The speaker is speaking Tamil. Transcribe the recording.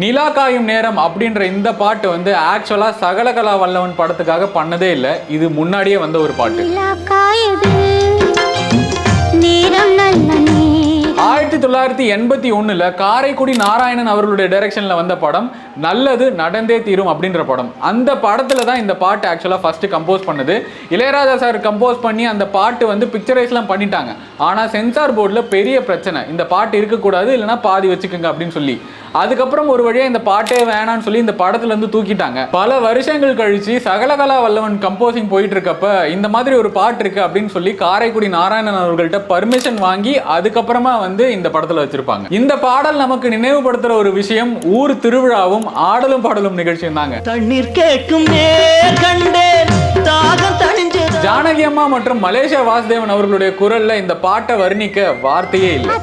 நிலா காயும் நேரம் அப்படின்ற இந்த பாட்டு வந்து ஆக்சுவலா சகலகலா வல்லவன் படத்துக்காக பண்ணதே இல்லை. இது முன்னாடியே வந்த ஒரு பாட்டு. 1981 காரைக்குடி நாராயணன் அவர்களுடைய டைரக்ஷன்ல வந்த படம் நல்லது நடந்தே தீரும் அப்படின்ற படம். அந்த படத்துல தான் இந்த பாட்டு ஆக்சுவலா ஃபர்ஸ்ட் கம்போஸ் பண்ணது. இளையராஜா சார் கம்போஸ் பண்ணி அந்த பாட்டு வந்து பிக்சரைஸ்லாம் பண்ணிட்டாங்க. ஆனா சென்சார் போர்டுல பெரிய பிரச்சனை, இந்த பாட்டு இருக்கக்கூடாது, இல்லைன்னா பாதி வச்சுக்கோங்க அப்படின்னு சொல்லி. அதுக்கப்புறம் ஒரு வழியா இந்த பாட்டே வேணான்னு சொல்லி இந்த படத்துல இருந்து தூக்கிட்டாங்க. பல வருஷங்கள் கழிச்சு சகலகலா வல்லவன் கம்போசிங் போயிட்டு இருக்கப்ப இந்த மாதிரி ஒரு பாட்டு இருக்கு அப்படின்னு சொல்லி காரைக்குடி நாராயணன் அவர்கள்ட்ட பர்மிஷன் வாங்கி அதுக்கப்புறமா வந்து இந்த படத்துல வச்சிருப்பாங்க. இந்த பாடல் நமக்கு நினைவுபடுத்துற ஒரு விஷயம் ஊர் திருவிழாவும் ஆடலும் பாடலும் நிகழ்ச்சியும் தாங்க. தண்ணீர் கேட்கும் ஜானகி அம்மா மற்றும் மலேசியா வாசுதேவன் அவர்களுடைய குரல்ல இந்த பாட்டை வர்ணிக்க வார்த்தையே இல்லை.